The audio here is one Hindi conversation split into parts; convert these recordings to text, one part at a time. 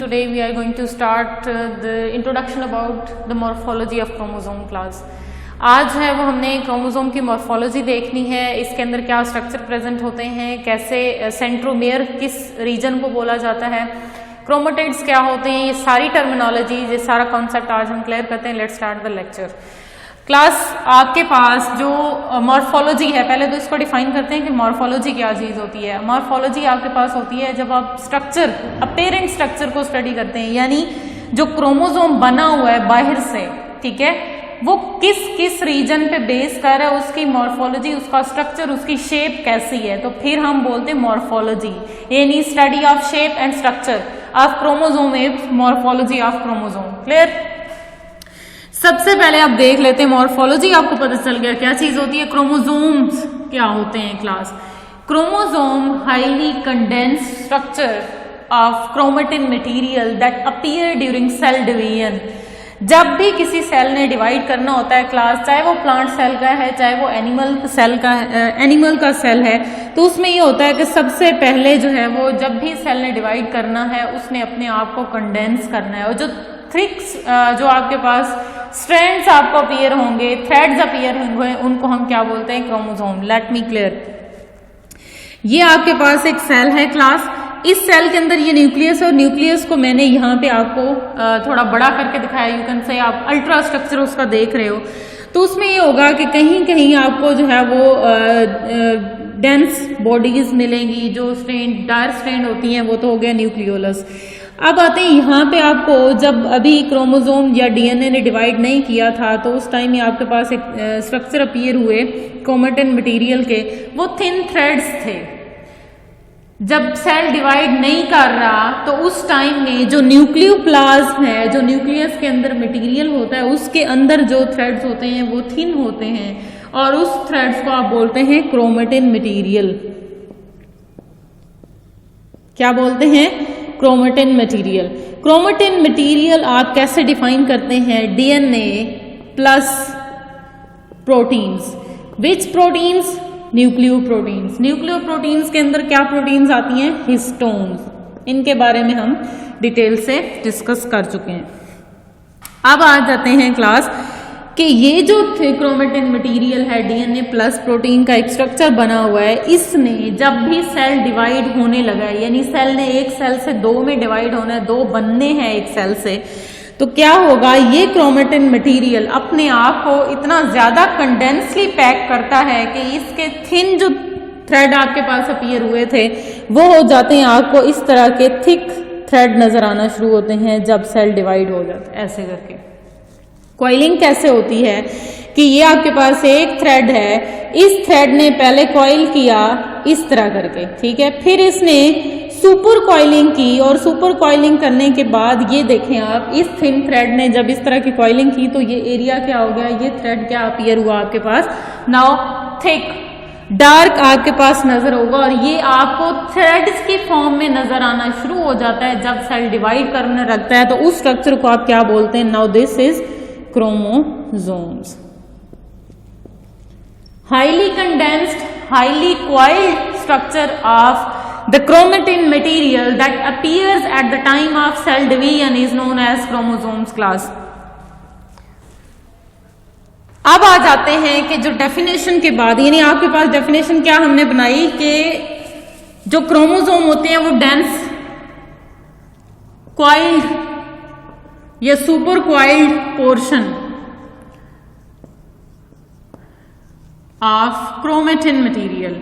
Today we are going to start the introduction about the morphology of chromosome class. आज है वो हमने क्रोमोसोम की मॉर्फोलॉजी देखनी है, इसके अंदर क्या स्ट्रक्चर प्रेजेंट होते हैं, कैसे सेंट्रोमेयर किस रीजन को बोला जाता है, क्रोमेटिड्स क्या होते हैं, ये सारी टर्मिनोलॉजी, ये सारा कॉन्सेप्ट आज हम क्लियर करते हैं. Let's start the lecture. Class आपके पास जो मॉर्फोलॉजी है, पहले तो इसको डिफाइन करते हैं कि मॉर्फोलॉजी क्या चीज़ होती है. मॉर्फोलॉजी आपके पास होती है जब आप स्ट्रक्चर, अपेरेंट स्ट्रक्चर को स्टडी करते हैं, यानी जो क्रोमोसोम बना हुआ है बाहर से, ठीक है, वो किस किस रीजन पे बेस कर रहा है, उसकी मॉर्फोलॉजी, उसका स्ट्रक्चर, उसकी शेप कैसी है, तो फिर हम बोलते हैं मॉर्फोलॉजी. यानी study of shape and structure of chromosome is morphology of chromosome. Clear? सबसे पहले आप देख लेते हैं मॉर्फोलॉजी. आपको पता चल गया क्या चीज होती है. क्रोमोसोम्स क्या होते हैं class. Chromosome highly condensed structure of chromatin material that appear during cell division. जब भी किसी सेल ने डिवाइड करना होता है क्लास, चाहे वो प्लांट सेल का है, चाहे वो एनिमल का सेल है, तो उसमें ये होता है कि सबसे पहले जो है वो जब भी सेल ने डिवाइड करना है, उसने अपने आप को कंडेंस करना है. और जो थ्रिक्स जो आपके पास स्ट्रैंड्स आपको अपीयर होंगे, थ्रेड्स अपीयर होंगे, उनको हम क्या बोलते हैं, क्रोमोसोम. Let me clear. ये आपके पास एक सेल है क्लास. इस सेल के अंदर ये न्यूक्लियस है, और न्यूक्लियस को मैंने यहाँ पे आपको थोड़ा बड़ा करके दिखाया. यू कैन से आप अल्ट्रा स्ट्रक्चर उसका देख रहे हो, तो उसमें ये होगा कि कहीं कहीं आपको जो है वो डेंस बॉडीज मिलेंगी. जो स्ट्रेन डार्क स्ट्रेन होती हैं वो तो हो गया न्यूक्लियोलस. अब आते हैं यहाँ पे आपको, जब अभी क्रोमोसोम या डीएनए ने डिवाइड नहीं किया था, तो उस टाइम में आपके पास एक स्ट्रक्चर अपीयर हुए क्रोमेटिन मटेरियल के. वो थिन थ्रेड्स थे. जब सेल डिवाइड नहीं कर रहा, तो उस टाइम में जो न्यूक्लियोप्लाज्म है, जो न्यूक्लियस के अंदर मटेरियल होता है, उसके अंदर जो थ्रेड्स होते हैं वो थिन होते हैं, और उस थ्रेड्स को आप बोलते हैं क्रोमेटिन मटेरियल. क्या बोलते हैं? Chromatin material. क्रोमेटिन मटेरियल आप कैसे डिफाइन करते हैं? DNA plus proteins. Which proteins? Nucleo proteins. Nucleo proteins के अंदर क्या प्रोटीन्स आती हैं? हिस्टोन्स. इनके बारे में हम डिटेल से डिस्कस कर चुके हैं. अब आ जाते हैं क्लास कि ये जो क्रोमेटिन मटेरियल है, डीएनए प्लस प्रोटीन का एक स्ट्रक्चर बना हुआ है, इसने जब भी सेल डिवाइड होने लगा है, यानी सेल ने एक सेल से दो में डिवाइड होना है, दो बनने हैं एक सेल से, तो क्या होगा, ये क्रोमेटिन मटेरियल अपने आप को इतना ज्यादा कंडेंसली पैक करता है कि इसके थिन जो थ्रेड आपके पास अपीयर हुए थे वो हो जाते हैं, आपको इस तरह के थिक थ्रेड नजर आना शुरू होते हैं जब सेल डिवाइड हो जाता है. ऐसे करके कॉइलिंग कैसे होती है कि ये आपके पास एक थ्रेड है, इस थ्रेड ने पहले कॉइल किया इस तरह करके, ठीक है, फिर इसने सुपर कॉइलिंग की, और सुपर कॉइलिंग करने के बाद ये देखें आप, इस थिन थ्रेड ने जब इस तरह की कॉइलिंग की, तो ये एरिया क्या हो गया, ये थ्रेड क्या अपीयर हुआ आपके पास, नाउ थिक डार्क आपके पास नजर होगा, और ये आपको थ्रेड्स की फॉर्म में नजर आना शुरू हो जाता है जब सेल डिवाइड करने लगता है. तो उस स्ट्रक्चर को आप क्या बोलते हैं? Now this is chromosomes. Highly condensed, highly coiled structure of the chromatin material that appears at the time of cell division is known as chromosomes class. अब आ जाते हैं कि जो डेफिनेशन के बाद, यानी आपके पास डेफिनेशन क्या हमने बनाई कि जो क्रोमोसोम होते हैं वो डेंस कॉइल्ड या super coiled portion of chromatin material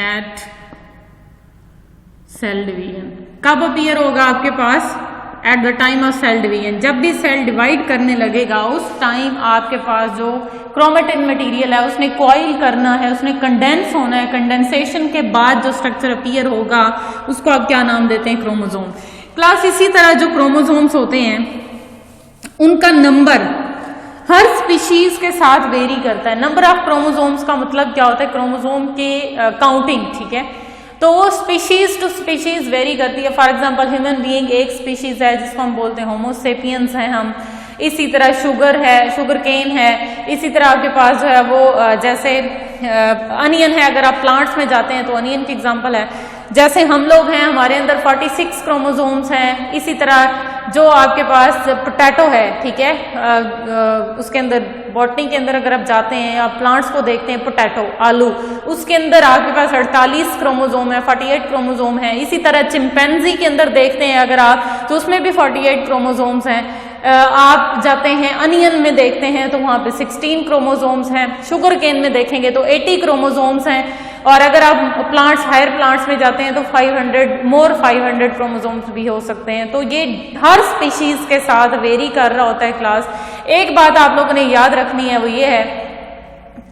at cell division. कब अपीयर होगा आपके पास? At the time of cell division. जब भी सेल डिवाइड करने लगेगा, उस टाइम आपके पास जो क्रोमेटिन मटेरियल है उसने कॉइल करना है, उसने कंडेंस होना है. कंडेंसेशन के बाद जो स्ट्रक्चर अपीयर होगा उसको आप क्या नाम देते हैं? क्रोमोसोम. क्लास इसी तरह जो क्रोमोसोम्स होते हैं उनका नंबर हर स्पीशीज के साथ वेरी करता है. नंबर ऑफ क्रोमोसोम्स का मतलब क्या होता है? क्रोमोसोम के काउंटिंग, ठीक है, तो वो स्पीशीज टू स्पीशीज वेरी करती है. फॉर एग्जांपल ह्यूमन बीइंग एक स्पीशीज है जिसको हम बोलते हैं होमोसेपियंस हैं हम, इसी तरह शुगर है, शुगर केन है, इसी तरह आपके पास जो है वो जैसे अनियन है, अगर आप प्लांट्स में जाते हैं तो अनियन की एग्जांपल है। जैसे हम लोग हैं, हमारे अंदर 46 क्रोमोसोम्स हैं। इसी तरह जो आपके पास पोटैटो है, ठीक है, उसके अंदर बॉटनी के अंदर अगर आप जाते हैं, आप प्लांट्स को देखते हैं, पोटैटो आलू, उसके अंदर आपके पास 48 क्रोमोसोम है, 48 क्रोमोसोम है। इसी तरह चिंपैंजी के अंदर देखते हैं अगर आप, तो उसमें भी 48 क्रोमोसोम्स हैं। आप जाते हैं अनियन में देखते हैं तो वहां पे 16 क्रोमोसोम्स हैं। शुगर केन में देखेंगे तो 80 क्रोमोसोम्स हैं। और अगर आप प्लांट्स, हायर प्लांट्स में जाते हैं तो 500 क्रोमोसोम्स भी हो सकते हैं। तो ये हर स्पीशीज के साथ वेरी कर रहा होता है क्लास। एक बात आप लोगों ने याद रखनी है, वो ये है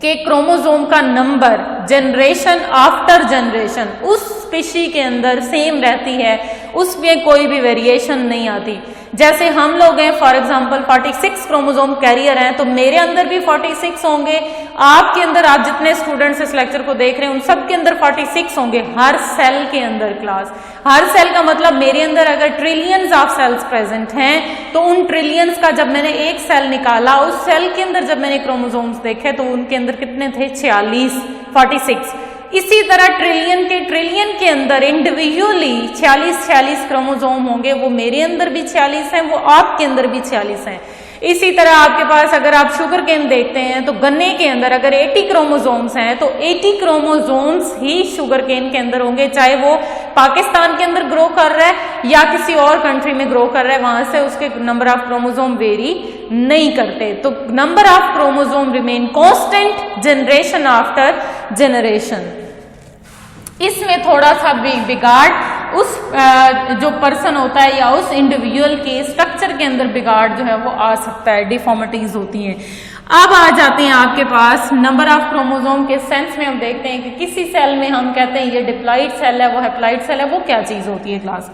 कि क्रोमोसोम का नंबर जनरेशन आफ्टर जनरेशन उस स्पीशी के अंदर सेम रहती है, उसमें कोई भी वेरिएशन नहीं आती। जैसे हम लोग हैं फॉर एग्जांपल 46 क्रोमोसोम कैरियर हैं, तो मेरे अंदर भी 46 होंगे, आपके अंदर, आप जितने स्टूडेंट्स इस लेक्चर को देख रहे हैं उन सब के अंदर 46 होंगे, हर सेल के अंदर क्लास। हर सेल का मतलब मेरे अंदर अगर ट्रिलियंस ऑफ सेल्स प्रेजेंट हैं तो उन ट्रिलियंस का जब मैंने एक सेल निकाला, उस सेल के अंदर जब मैंने क्रोमोसोम्स देखे तो उनके अंदर कितने थे? 46। इसी तरह ट्रिलियन के अंदर इंडिविजुअली 46 क्रोमोसोम होंगे, वो मेरे अंदर भी 46 हैं, वो आपके अंदर भी 46 हैं। इसी तरह आपके पास अगर आप शुगर केन देखते हैं तो गन्ने के अंदर अगर 80 क्रोमोसोम्स हैं तो 80 क्रोमोसोम्स ही शुगर केन के अंदर होंगे, चाहे वो पाकिस्तान के अंदर ग्रो कर रहा है या किसी और कंट्री में ग्रो कर रहा है, वहां से उसके नंबर ऑफ क्रोमोसोम वेरी नहीं करते। तो number of chromosome remain constant generation after generation. इसमें थोड़ा सा भी बिगाड़ उस जो पर्सन होता है या उस इंडिविजुअल के स्ट्रक्चर के अंदर बिगाड़ जो है वो आ सकता है, डिफॉर्मिटीज होती हैं। अब आ जाते हैं आपके पास नंबर ऑफ क्रोमोसोम के सेंस में। हम देखते हैं कि किसी सेल में हम कहते हैं ये डिप्लॉइड सेल है, वो हैप्लॉइड सेल है, वो क्या चीज होती है क्लास।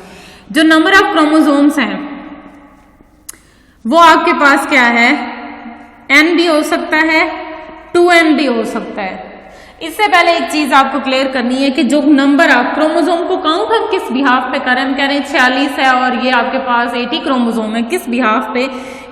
जो नंबर ऑफ क्रोमोसोम्स हैं वो आपके पास क्या है? n भी हो सकता है, 2n भी हो सकता है। इससे पहले एक चीज आपको क्लियर करनी है कि जो नंबर ऑफ क्रोमोसोम को काउंट हम किस बिहाफ पे करें, हम कह रहे हैं 46 है और ये आपके पास 80 क्रोमोसोम है, किस बिहाफ पे?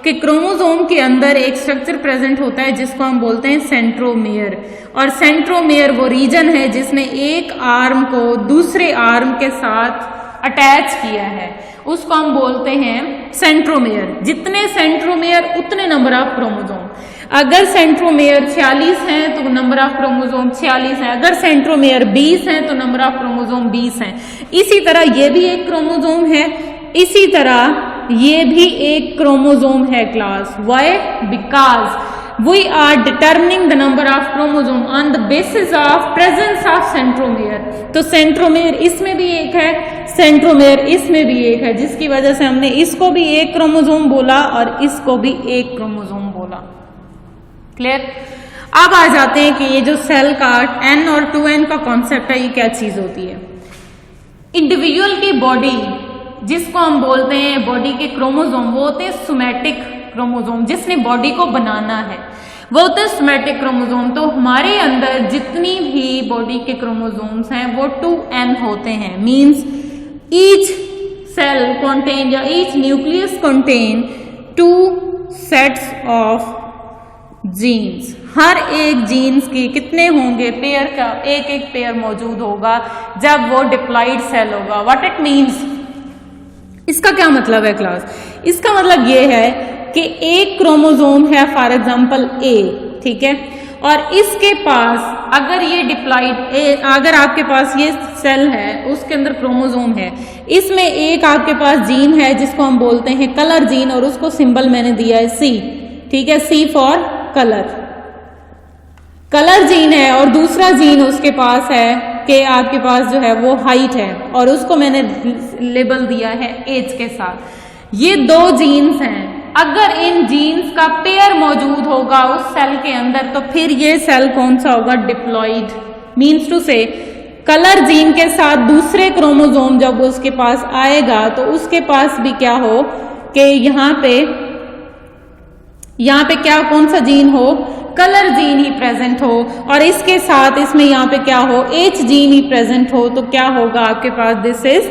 कि क्रोमोसोम के अंदर एक स्ट्रक्चर प्रेजेंट होता है जिसको हम बोलते हैं सेंट्रोमेयर। और सेंट्रोमेयर वो रीजन है जिसने एक आर्म को दूसरे आर्म के साथ अटैच किया है, उसको हम बोलते हैं सेंट्रोमेयर। जितने सेंट्रोमेयर उतने नंबर ऑफ क्रोमोसोम। अगर सेंट्रोमेयर 46 है तो नंबर ऑफ क्रोमोसोम 46 है, अगर सेंट्रोमेयर 20 है तो नंबर ऑफ क्रोमोसोम 20 है। इसी तरह ये भी एक क्रोमोसोम है, इसी तरह ये भी एक क्रोमोसोम है class. Why? Because we are determining the number of chromosome on the basis of presence of centromere. तो सेंट्रोमेयर इसमें भी एक है, सेंट्रोमेयर इसमें भी एक है, जिसकी वजह से हमने इसको भी एक क्रोमोसोम बोला और इसको भी एक क्रोमोसोम बोला। क्लियर? अब आ जाते हैं कि ये जो सेल का n और 2n का कॉन्सेप्ट है, ये क्या चीज होती है। इंडिविजुअल की बॉडी जिसको हम बोलते हैं बॉडी के क्रोमोसोम, वो होते हैं सोमैटिक क्रोमोसोम, जिसने बॉडी को बनाना है वो होते हैं सोमैटिक क्रोमोसोम। तो हमारे अंदर जितनी भी बॉडी के क्रोमोसोम्स हैं वो 2n होते हैं। मींस ईच सेल कंटेन या each nucleus contain 2 sets of genes. हर एक जीन्स की कितने होंगे? पेयर का एक पेयर मौजूद होगा जब वो डिप्लॉइड सेल होगा। What it means? इसका क्या मतलब है क्लास? इसका मतलब ये है कि एक क्रोमोसोम है फॉर एग्जांपल A, ठीक है, और इसके पास अगर ये डिप्लॉइड अगर आपके पास ये सेल है, उसके अंदर क्रोमोसोम है, इसमें एक आपके पास जीन है जिसको हम बोलते हैं कलर जीन, और उसको सिंबल मैंने दिया है C, ठीक है, C फॉर कलर जीन है, और दूसरा जीन उसके पास है कि आपके पास जो है वो हाइट है, और उसको मैंने लेबल दिया है एज के साथ। ये 2 जीन्स हैं। अगर इन जीन्स का पेयर मौजूद होगा उस सेल के अंदर तो फिर ये सेल कौन सा होगा? डिप्लॉइड। मीन्स टू से कलर जीन के साथ दूसरे क्रोमोसोम जब उसके पास आएगा तो उसके पास भी क्या हो कि यहाँ पे क्या कौन सा जीन हो? कलर जीन ही प्रेजेंट हो, और इसके साथ इसमें यहाँ पे क्या हो? एच जीन ही प्रेजेंट हो। तो क्या होगा आपके पास? This is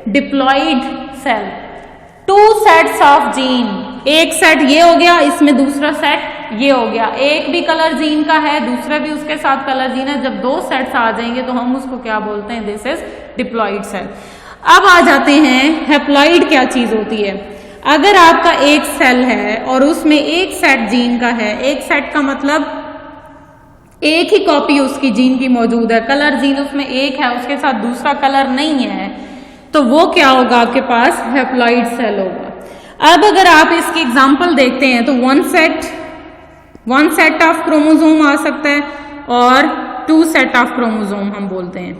diploid cell. 2 sets of gene एक सेट ये हो गया, इसमें दूसरा सेट ये हो गया, एक भी कलर जीन का है, दूसरा भी उसके साथ कलर जीन है। जब दो सेट्स आ जाएंगे तो हम उसको क्या बोलते हैं, दिस इज डिप्लॉइड सेल। अब आ जाते हैं हैप्लॉइड क्या चीज होती है। अगर आपका एक सेल है और उसमें एक सेट जीन का है, एक सेट का मतलब एक ही कॉपी उसकी जीन की मौजूद है, कलर जीन उसमें एक है, उसके साथ दूसरा कलर नहीं है, तो वो क्या होगा, आपके पास हैप्लॉइड सेल होगा। अब अगर आप इसकी एग्जांपल देखते हैं तो वन सेट ऑफ क्रोमोसोम आ सकता है और टू सेट ऑफ क्रोमोसोम हम बोलते हैं।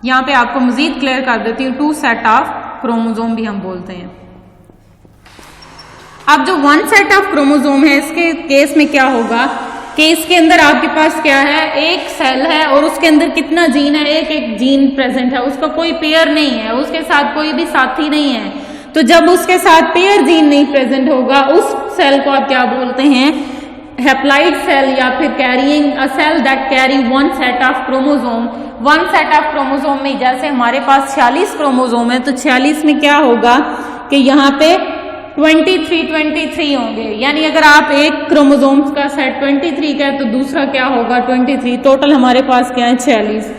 यहां पे आपको मजीद क्लियर कर देती हूं, टू सेट ऑफ क्रोमोसोम भी हम बोलते हैं। अब जो वन सेट ऑफ क्रोमोसोम है, इसके केस में क्या होगा कि इसके अंदर आपके पास क्या है, एक सेल है और उसके अंदर कितना जीन है, एक एक जीन प्रेजेंट है, उसका कोई पेयर नहीं है, उसके साथ कोई भी साथी नहीं है। तो जब उसके साथ पेयर जीन नहीं प्रेजेंट होगा, उस सेल को आप क्या बोलते हैं, हैप्लॉइड सेल, या फिर carrying a cell that carry one set of chromosome. One set of chromosome में जैसे हमारे पास 46 क्रोमोसोम है, तो 46 में क्या होगा कि यहाँ पे 23 होंगे, यानी अगर आप एक क्रोमोसोम का सेट 23 का है तो दूसरा क्या होगा 23, टोटल हमारे पास क्या है 46।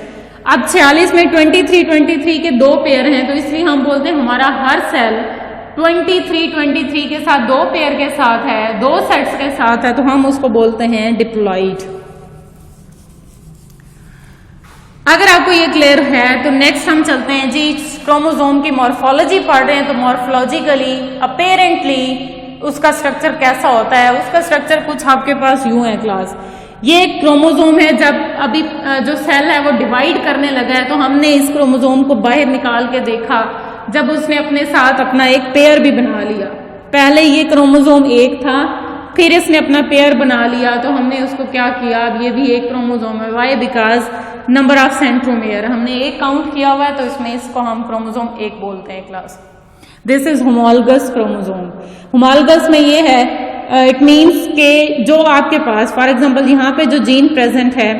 अब 46 में 23 के दो पेयर हैं, तो इसलिए हम बोलते हैं हमारा हर सेल 23 के साथ दो पेयर के साथ है, दो सेट्स के साथ है, तो हम उसको बोलते हैं डिप्लॉइड। अगर आपको ये क्लियर है तो नेक्स्ट हम चलते हैं जी, क्रोमोसोम की मॉर्फोलॉजी पढ़ रहे हैं, तो मॉर्फोलॉजिकली अपेरेंटली उसका स्ट्रक्चर कैसा होता है। उसका स्ट्रक्चर कुछ आपके पास यूं है क्लास, ये क्रोमोसोम है, जब अभी जो सेल है वो डिवाइड करने लगा है तो हमने इस क्रोमोसोम को बाहर निकाल के देखा, जब उसने अपने साथ अपना एक पेयर भी बना लिया। पहले ये क्रोमोसोम एक था, फिर इसने अपना पेयर बना लिया, तो हमने उसको क्या किया, अब ये भी एक क्रोमोसोम है। Why? Because number of centromere हमने एक काउंट किया हुआ है, तो इसमें इसको हम क्रोमोसोम एक बोलते हैं class. This is homologous chromosome. Homologous में ये है, इट मीन्स के जो आपके पास फॉर एग्जांपल यहाँ पे जो जीन प्रेजेंट है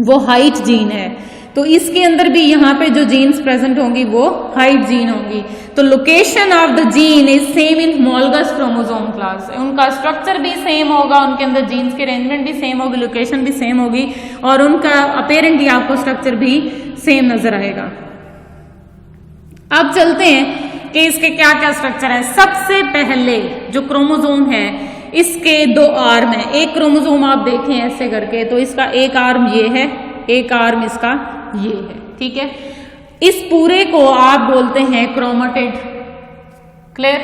वो हाइट जीन है, तो इसके अंदर भी यहाँ पे जो जीन्स प्रेजेंट होंगी वो हाइट जीन होंगी। तो location of the gene is same in homologous chromosome class. उनका स्ट्रक्चर भी सेम होगा, उनके अंदर जीन्स की अरेंजमेंट भी सेम होगी, लोकेशन भी सेम होगी, और उनका अपेरेंटली आपको स्ट्रक्चर भी सेम नजर आएगा। अब चलते हैं कि इसके क्या क्या स्ट्रक्चर है। सबसे पहले जो क्रोमोसोम है इसके दो आर्म है। एक क्रोमोसोम आप देखें ऐसे करके, तो इसका एक आर्म ये है, एक आर्म इसका ये है, ठीक है। इस पूरे को आप बोलते हैं chromatid. Clear?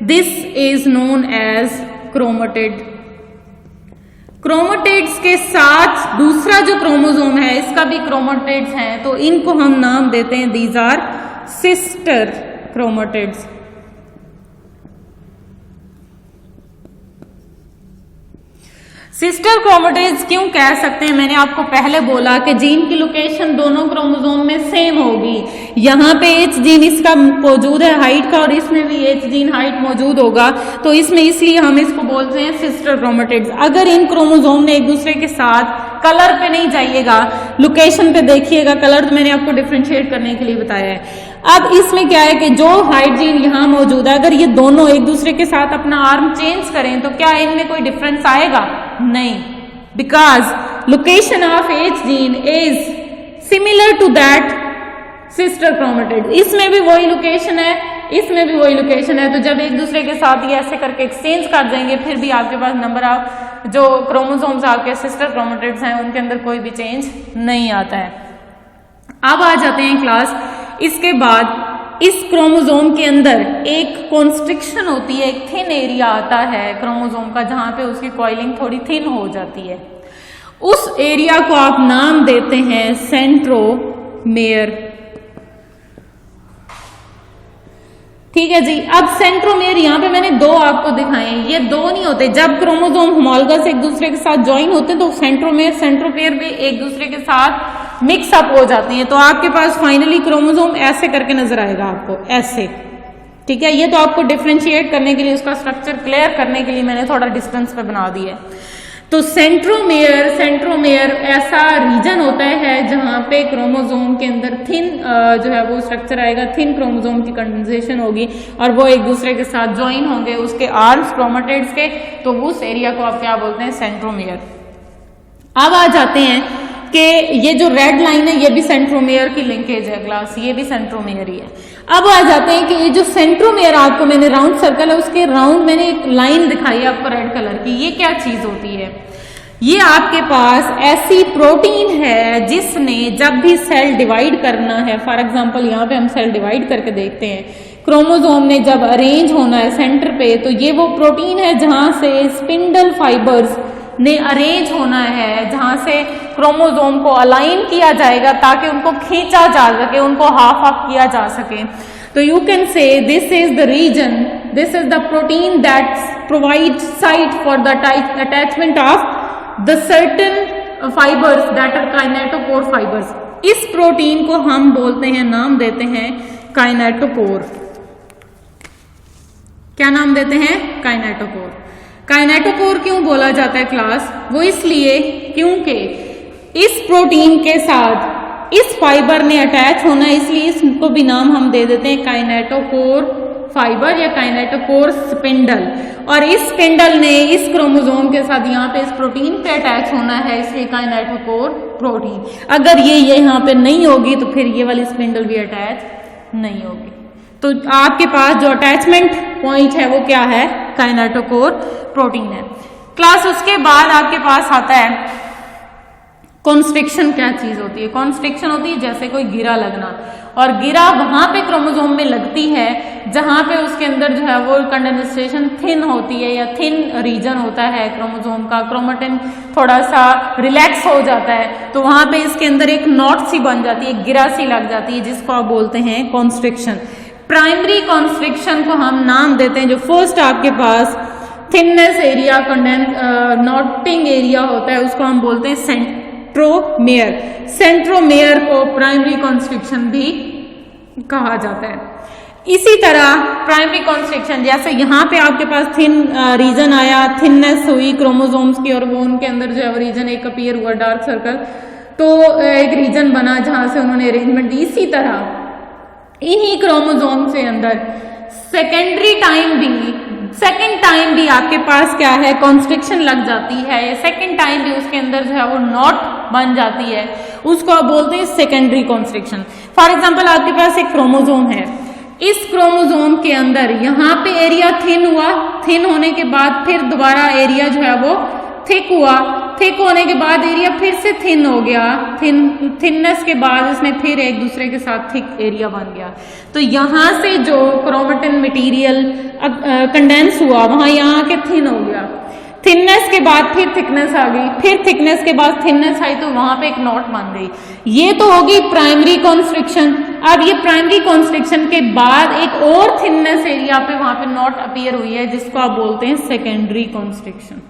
This is known as chromatid. Chromatids के साथ दूसरा जो क्रोमोसोम है इसका भी क्रोमेटिड्स हैं, तो इनको हम नाम देते हैं, these are sister chromatids. Sister chromatids क्यों कह सकते हैं, मैंने आपको पहले बोला कि जीन की लोकेशन दोनों क्रोमोसोम में सेम होगी। यहाँ पे एच जीन इसका मौजूद है हाइट का, और इसमें भी एच जीन हाइट मौजूद होगा, तो इसमें इसलिए हम इसको बोलते हैं सिस्टर क्रोमेटिड्स। अगर इन क्रोमोसोम ने एक दूसरे के साथ, कलर पे नहीं जाइएगा, लोकेशन पे देखिएगा, कलर तो मैंने आपको डिफ्रेंशिएट करने के लिए बताया है। अब इसमें क्या है कि जो हाइट जीन यहाँ मौजूद है, अगर ये दोनों एक दूसरे के साथ अपना आर्म चेंज करें तो क्या इनमें कोई डिफरेंस आएगा? नहीं, because location of each gene is similar to that sister chromatid. इसमें भी वही लोकेशन है, इसमें भी वही लोकेशन है, तो जब एक दूसरे के साथ ये ऐसे करके एक्सचेंज कर देंगे, फिर भी आपके पास नंबर ऑफ जो क्रोमोसोम्स आपके सिस्टर क्रोमेटिड्स हैं उनके अंदर कोई भी चेंज नहीं आता है। अब आ जाते हैं क्लास, इसके बाद इस क्रोमोसोम के अंदर एक कॉन्स्ट्रिक्शन होती है, एक थिन एरिया आता है क्रोमोसोम का, जहां पे उसकी कॉइलिंग थोड़ी थिन हो जाती है। उस एरिया को आप नाम देते हैं सेंट्रोमेयर। ठीक है जी। अब सेंट्रोमेयर यहाँ पे मैंने दो आपको दिखाए हैं, ये दो नहीं होते। जब क्रोमोसोम होमोलगस एक दूसरे के साथ ज्वाइन होते हैं तो सेंट्रोमेयर भी एक दूसरे के साथ मिक्स अप हो जाते हैं, तो आपके पास फाइनली क्रोमोसोम ऐसे करके नजर आएगा आपको, ऐसे। ठीक है, ये तो आपको डिफ्रेंशिएट करने के लिए, उसका स्ट्रक्चर क्लियर करने के लिए मैंने थोड़ा डिस्टेंस पे बना दिया है। तो सेंट्रोमेयर ऐसा रीजन होता है जहां पे क्रोमोसोम के अंदर थिन जो है वो स्ट्रक्चर आएगा, थिन क्रोमोसोम की कंडेंसेशन होगी और वो एक दूसरे के साथ ज्वाइन होंगे उसके आर्म्स क्रोमेटिड्स के, तो उस एरिया को आप क्या बोलते हैं? सेंट्रोमेयर। अब आ जाते हैं कि ये जो रेड लाइन है ये भी सेंट्रोमेयर की लिंकेज है क्लास, ये भी सेंट्रोमेयर ही है। अब आ जाते हैं कि ये जो सेंट्रोमेयर आपको मैंने राउंड सर्कल है उसके राउंड मैंने एक लाइन दिखाई है आपको रेड कलर की, ये क्या चीज होती है? ये आपके पास ऐसी प्रोटीन है जिसने जब भी सेल डिवाइड करना है, फॉर एग्जांपल यहाँ पे हम सेल डिवाइड करके देखते हैं, क्रोमोसोम ने जब अरेंज होना है सेंटर पे, तो ये वो प्रोटीन है जहां से स्पिंडल फाइबर्स ने अरेंज होना है, जहां से क्रोमोसोम को अलाइन किया जाएगा ताकि उनको खींचा जा सके, उनको हाफ हाफ किया जा सके। तो you can say this is the reason, this is the protein that provide site for the attachment of the certain fibres that are kinetochore fibres. इस प्रोटीन को हम बोलते हैं, नाम देते हैं काइनेटोकोर। क्या नाम देते हैं? काइनेटोकोर। काइनेटोकोर क्यों बोला जाता है क्लास? वो इसलिए क्योंकि इस प्रोटीन के साथ इस फाइबर ने अटैच होना है, इसलिए इसको भी नाम हम दे देते हैं काइनेटोकोर फाइबर या काइनेटोकोर स्पिंडल। और इस स्पिंडल ने इस क्रोमोसोम के साथ यहाँ पे इस प्रोटीन पे अटैच होना है, इसलिए काइनेटोकोर प्रोटीन। अगर ये यहाँ पे नहीं होगी तो फिर ये वाली स्पिंडल भी अटैच नहीं होगी। तो आपके पास जो अटैचमेंट पॉइंट है वो क्या है? काइनेटोकोर प्रोटीन है क्लास। उसके बाद आपके पास आता है कॉन्स्ट्रिक्शन। क्या चीज होती है? कॉन्स्ट्रिक्शन होती है जैसे कोई गिरा लगना, और गिरा वहां पे क्रोमोसोम में लगती है जहां पे उसके अंदर जो है वो कंडेंसेशन थिन होती है या थिन रीजन होता है क्रोमोसोम का, क्रोमेटिन थोड़ा सा रिलैक्स हो जाता है, तो वहां पे इसके अंदर एक नॉट सी बन जाती है, गिरा सी लग जाती है, जिसको आप बोलते हैं कॉन्स्ट्रिक्शन। प्राइमरी कॉन्स्ट्रिक्शन को हम नाम देते हैं, जो फर्स्ट आपके पास थिननेस एरिया नॉटिंग एरिया होता है उसको हम बोलते हैं सेंट्रोमेयर। सेंट्रोमेयर को प्राइमरी कॉन्स्ट्रिक्शन भी कहा जाता है। इसी तरह प्राइमरी कॉन्स्ट्रिक्शन, जैसे यहाँ पे आपके पास थिन रीजन आया, थिननेस हुई क्रोमोसोम्स की और वो उनके अंदर जो है रीजन एक अपीयर हुआ डार्क सर्कल, तो एक रीजन बना जहां से उन्होंने अरेंजमेंट दी। इसी तरह इन्हीं क्रोमोसोम से अंदर सेकेंड टाइम भी आपके पास क्या है? कॉन्स्ट्रिक्शन लग जाती है, सेकेंड टाइम भी उसके अंदर जो है वो नॉट बन जाती है, उसको आप बोलते हैं सेकेंडरी कॉन्स्ट्रिक्शन। फॉर एग्जांपल आपके पास एक क्रोमोसोम है, इस क्रोमोसोम के अंदर यहाँ पे एरिया थिन हुआ, थिन होने के बाद फिर दोबारा एरिया जो है वो थिक हुआ, थिक होने के बाद एरिया फिर से थिन हो गया, थिननेस के बाद इसमें फिर एक दूसरे के साथ थिक एरिया बन गया। तो यहाँ से जो क्रोमेटिन मटेरियल कंडेंस हुआ वहां यहाँ के थिन हो गया, थिननेस के बाद फिर थिकनेस आ गई, फिर थिकनेस के बाद थिननेस आई, तो वहां पे एक नॉट बन गई। ये तो होगी प्राइमरी कॉन्स्ट्रिक्शन। अब ये प्राइमरी कॉन्स्ट्रिक्शन के बाद एक और थिननेस एरिया पे वहां पे नॉट अपीयर हुई है, जिसको आप बोलते हैं सेकेंडरी कॉन्स्ट्रिक्शन।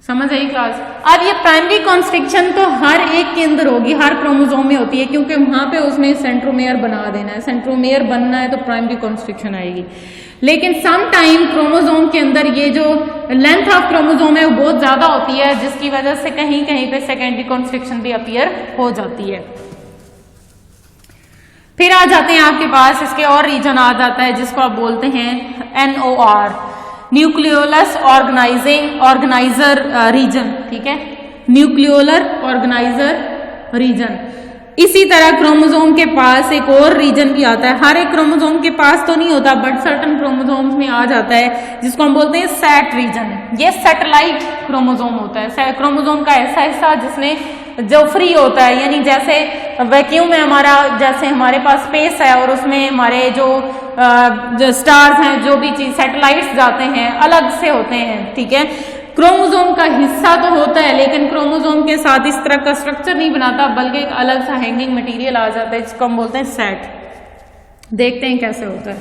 समझ आई क्लास? अब ये प्राइमरी कॉन्स्ट्रिक्शन तो हर एक के अंदर होगी, हर क्रोमोसोम में होती है, क्योंकि वहां पे उसमें सेंट्रोमेयर बना देना है, सेंट्रोमेयर बनना है तो प्राइमरी कॉन्स्ट्रिक्शन आएगी। लेकिन सम टाइम क्रोमोसोम के अंदर ये जो लेंथ ऑफ क्रोमोसोम है वो बहुत ज्यादा होती है, जिसकी वजह से कहीं कहीं पे सेकेंडरी कॉन्स्ट्रिक्शन भी अपीयर हो जाती है। फिर आ जाते हैं आपके पास इसके और रीजन आ जाता है, जिसको आप बोलते हैं NOR, न्यूक्लियोलस ऑर्गेनाइजर रीजन। ठीक है, न्यूक्लियोलर ऑर्गेनाइजर रीजन। इसी तरह क्रोमोसोम के पास एक और रीजन भी आता है, हर एक क्रोमोसोम के पास तो नहीं होता बट सर्टन क्रोमोसोम्स में आ जाता है, जिसको हम बोलते हैं सैट रीजन। ये सैटेलाइट क्रोमोसोम होता है, क्रोमोसोम का ऐसा हिस्सा जिसमें जो फ्री होता है, यानी जैसे वैक्यूम है हमारा, जैसे हमारे पास स्पेस है और उसमें हमारे जो स्टार्स हैं, जो भी चीज सैटेलाइट्स जाते हैं अलग से होते हैं। ठीक है, क्रोमोसोम का हिस्सा तो होता है लेकिन क्रोमोसोम के साथ इस तरह का स्ट्रक्चर नहीं बनाता, बल्कि एक अलग सा हैंगिंग मटेरियल आ जाता है, जिसको हम बोलते हैं सैट। देखते हैं कैसे होता है।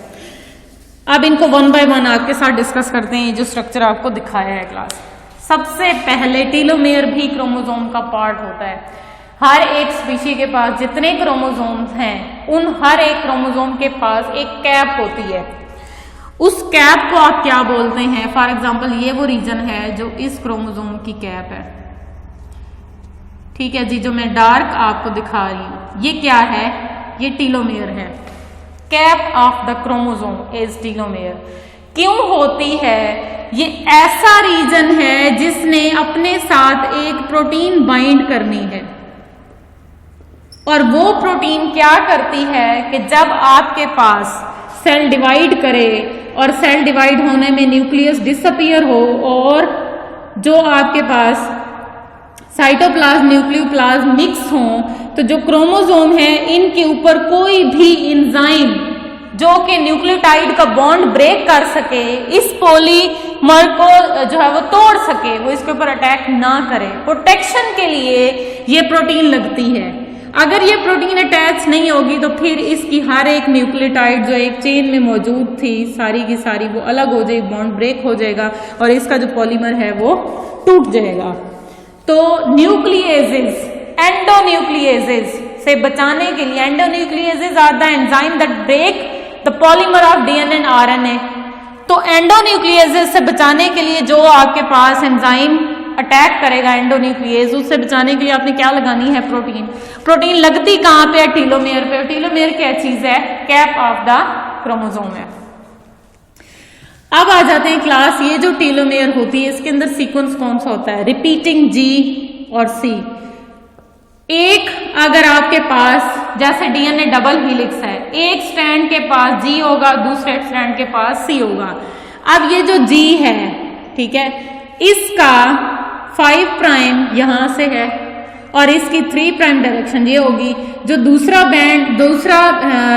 अब इनको वन बाय वन आपके साथ डिस्कस करते हैं, जो स्ट्रक्चर आपको दिखाया है क्लास। सबसे पहले टेलोमेयर भी क्रोमोसोम का पार्ट होता है। हर एक स्पीशी के पास जितने क्रोमोसोम्स हैं, उन हर एक क्रोमोसोम के पास एक कैप होती है। उस कैप को आप क्या बोलते हैं? फॉर एग्जाम्पल ये वो रीजन है जो इस क्रोमोसोम की कैप है, ठीक है जी, जो मैं डार्क आपको दिखा रही हूं, ये क्या है? ये टीलोमेयर है। Cap of the chromosome is telomere. क्यों होती है? ये ऐसा रीजन है जिसने अपने साथ एक प्रोटीन बाइंड करनी है, और वो प्रोटीन क्या करती है कि जब आपके पास सेल डिवाइड करे और सेल डिवाइड होने में न्यूक्लियस डिसअपीयर हो और जो आपके पास साइटोप्लाज्म न्यूक्लियोप्लाज्म मिक्स हो, तो जो क्रोमोसोम है इनके ऊपर कोई भी एंजाइम जो कि न्यूक्लियोटाइड का बॉन्ड ब्रेक कर सके, इस पॉलीमर को जो है वो तोड़ सके, वो इसके ऊपर अटैक ना करे, प्रोटेक्शन के लिए ये प्रोटीन लगती है। अगर ये प्रोटीन अटैच नहीं होगी तो फिर इसकी हर एक न्यूक्लियोटाइड जो एक चेन में मौजूद थी सारी की सारी वो अलग हो जाएगी, बॉन्ड ब्रेक हो जाएगा और इसका जो पॉलीमर है वो टूट जाएगा। तो न्यूक्लिएजेस, एंडोन्यूक्लिएजेस से बचाने के लिए, endonucleases are the enzyme that break the polymer of DNA and RNA. तो एंडोन्यूक्लिएजेस से बचाने के लिए जो आपके पास एंजाइम अटैक करेगा एंडोन्यूक्लिएज, उससे बचाने के लिए आपने क्या लगानी है? प्रोटीन। प्रोटीन लगती कहां पे है? टीलोमेयर पे। टीलोमेयर क्या चीज है? कैप ऑफ द क्रोमोसोम है। अब आ जाते हैं क्लास, ये जो टीलोमेयर होती है इसके अंदर सीक्वेंस कौन सा होता है? रिपीटिंग जी और सी। एक अगर आपके पास जैसे डीएनए डबल हेलिक्स है, एक स्ट्रैंड के पास जी होगा, दूसरे स्ट्रैंड के पास सी होगा। अब ये जो जी है, ठीक है, इसका 5 प्राइम यहां से है और इसकी 3 प्राइम डायरेक्शन ये होगी। जो दूसरा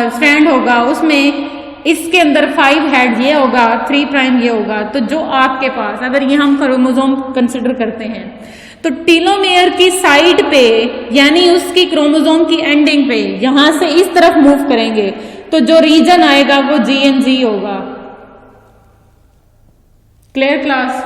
स्ट्रैंड होगा उसमें इसके अंदर 5 हेड ये होगा, 3 प्राइम ये होगा। तो जो आपके पास अगर ये हम क्रोमोसोम कंसिडर करते हैं तो टीलोमेयर की साइड पे यानी उसकी क्रोमोसोम की एंडिंग पे यहां से इस तरफ मूव करेंगे तो जो रीजन आएगा वो GNG होगा। Clear class?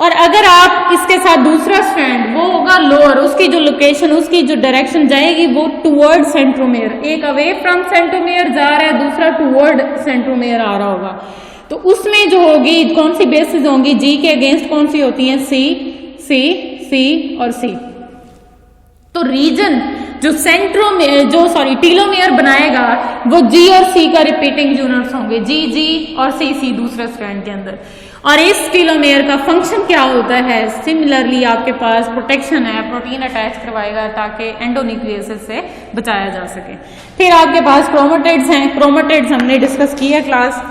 और अगर आप इसके साथ दूसरा स्ट्रैंड वो होगा लोअर, उसकी जो लोकेशन, उसकी जो डायरेक्शन जाएगी वो टुवर्ड सेंट्रोमेयर, एक अवे फ्रॉम सेंट्रोमेयर जा रहा है, दूसरा टुवर्ड सेंट्रोमेयर आ रहा होगा। तो उसमें जो होगी कौन सी बेसिस होंगी? जी के अगेंस्ट कौन सी होती हैं? सी, सी, सी और सी। तो रीजन जो टीलोमेयर बनाएगा वो जी और सी का रिपीटिंग यूनिट्स होंगे, जी जी और सी सी दूसरे स्ट्रैंड के अंदर। और इस टीलोमेयर का फंक्शन क्या होता है? सिमिलरली आपके पास प्रोटेक्शन है, प्रोटीन अटैच करवाएगा ताकि एंडोन्यूक्लियस से बचाया जा सके। फिर आपके पास क्रोमेटिड्स हैं, क्रोमेटिड्स हमने डिस्कस किया क्लास।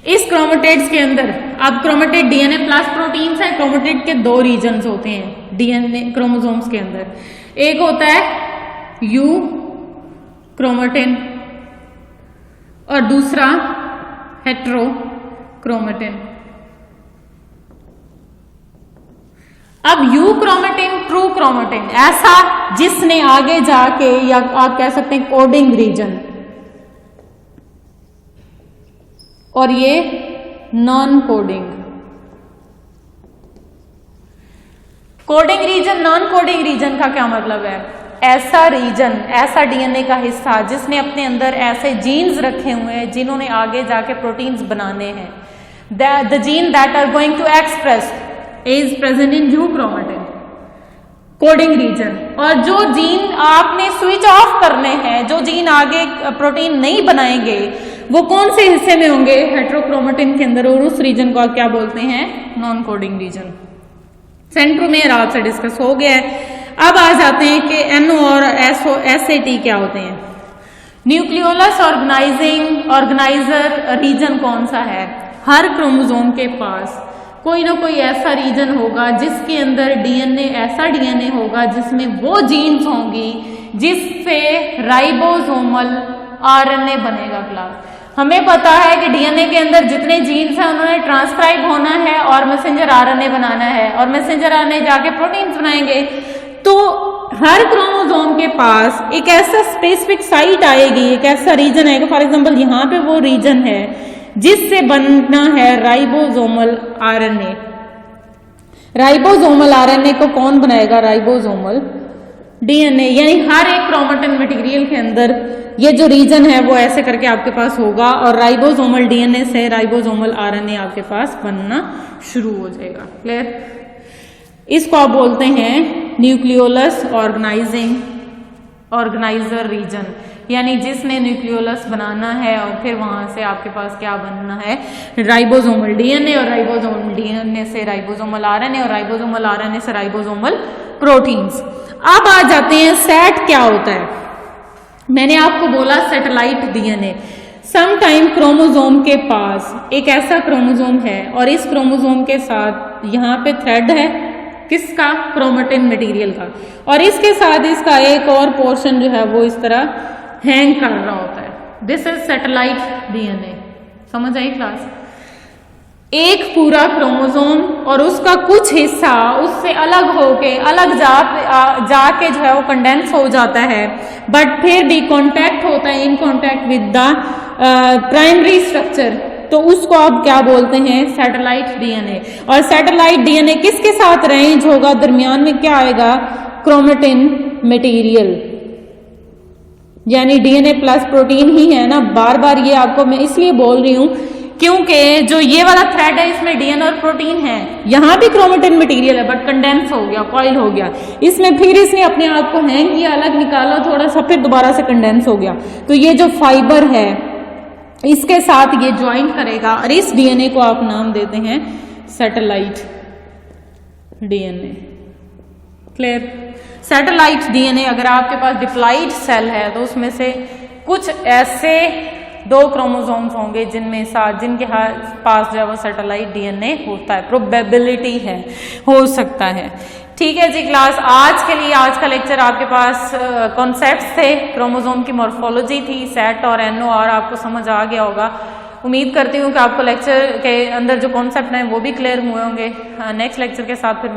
इस क्रोमेटिड्स के अंदर अब क्रोमेटिड डीएनए प्लस प्रोटीन्स है। क्रोमेटिड के 2 रीजन्स होते हैं डीएनए क्रोमोसोम्स के अंदर, एक होता है यू क्रोमेटिन और दूसरा हेट्रो क्रोमेटिन। अब यू क्रोमेटिन, ट्रू क्रोमेटिन, ऐसा जिसने आगे जाके या आप कह सकते हैं कोडिंग रीजन, और ये non coding. Coding region, non coding region का क्या मतलब है? ऐसा रीजन, ऐसा डीएनए का हिस्सा जिसने अपने अंदर ऐसे जीन्स रखे हुए हैं जिन्होंने आगे जाके प्रोटीन्स बनाने हैं। The gene that are going to express is present in euchromatin, coding region. और जो जीन आपने स्विच ऑफ करने हैं, जो जीन आगे प्रोटीन नहीं बनाएंगे, वो कौन से हिस्से में होंगे? हेट्रोक्रोमेटिन के अंदर, और उस रीजन को आप क्या बोलते हैं? Non coding region. सेंट्रोमेयर आपसे डिस्कस हो गया है। अब आ जाते हैं कि NO और SAT क्या होते हैं। न्यूक्लियोलस ऑर्गेनाइजर रीजन कौन सा है? हर क्रोमोसोम के पास कोई ना कोई ऐसा रीजन होगा जिसके अंदर डीएनए, ऐसा डीएनए होगा जिसमें वो जीन्स होंगी जिससे राइबोसोमल आरएनए बनेगा। क्लास हमें पता है कि डीएनए के अंदर जितने जीन्स हैं उन्होंने ट्रांसक्राइब होना है और मैसेंजर आरएनए बनाना है, और मैसेंजर आरएनए जाके प्रोटीन्स बनाएंगे। तो हर क्रोमोसोम के पास एक ऐसा स्पेसिफिक साइट आएगी, एक ऐसा रीजन आएगा। फॉर एग्जांपल यहाँ पे वो रीजन है जिससे बनना है राइबोसोमल आरएनए। राइबोसोमल आरएनए को कौन बनाएगा? राइबोसोमल डीएनए, यानी हर एक क्रोमेटिन मटेरियल के अंदर ये जो रीजन है वो ऐसे करके आपके पास होगा और राइबोसोमल डीएनए से राइबोसोमल आरएनए आपके पास बनना शुरू हो जाएगा। क्लियर? इसको आप बोलते हैं न्यूक्लियोलस ऑर्गेनाइजर रीजन, यानी जिसने न्यूक्लियोलस बनाना है और फिर वहां से आपके पास क्या बनना है, राइबोसोमल डीएनए, और राइबोसोमल डीएनए से राइबोसोमल आरएनए, और राइबोसोमल आरएनए से राइबोसोमल प्रोटीन्स। अब आ जाते हैं सेट क्या होता है। मैंने आपको बोला satellite DNA. Some time chromosome के पास एक ऐसा क्रोमोसोम है और इस क्रोमोसोम के साथ यहाँ पे थ्रेड है किसका, क्रोमेटिन मटेरियल का, और इसके साथ इसका एक और पोर्शन जो है वो इस तरह हैंग कर रहा होता है। This is satellite DNA. समझ आई क्लास? एक पूरा क्रोमोसोम और उसका कुछ हिस्सा उससे अलग होके अलग जाके जो है वो कंडेंस हो जाता है, बट फिर भी कांटेक्ट होता है in contact with the primary structure, तो उसको आप क्या बोलते हैं, सैटेलाइट डीएनए। और सैटेलाइट डीएनए किसके साथ अरेंज होगा, दरमियान में क्या आएगा, क्रोमेटिन मटेरियल, यानी डीएनए प्लस प्रोटीन ही है ना। बार बार ये आपको मैं इसलिए बोल रही हूं क्योंकि जो ये वाला थ्रेड है इसमें डीएनए और प्रोटीन है, यहां भी क्रोमेटिन मटेरियल है बट कंडेंस हो गया, कॉइल हो गया, इसमें फिर इसने अपने आप को हैंग किया, अलग निकाला थोड़ा सा, फिर दोबारा से कंडेंस हो गया। तो ये जो फाइबर है इसके साथ ये ज्वाइन करेगा और इस डीएनए को आप नाम देते हैं satellite DNA. Clear? Satellite DNA, अगर आपके पास डिप्लॉइड सेल है तो उसमें से कुछ ऐसे 2 क्रोमोसोम्स होंगे जिनके पास जो है वो सैटेलाइट डीएनए होता है, प्रोबेबिलिटी है, हो सकता है। ठीक है जी क्लास, आज के लिए आज का लेक्चर आपके पास कॉन्सेप्ट्स थे, क्रोमोसोम की मॉर्फोलॉजी थी, सेट और एनओआर आपको समझ आ गया होगा। उम्मीद करती हूँ कि आपको लेक्चर के अंदर जो कॉन्सेप्ट हैं वो भी क्लियर हुए होंगे। नेक्स्ट लेक्चर के साथ फिर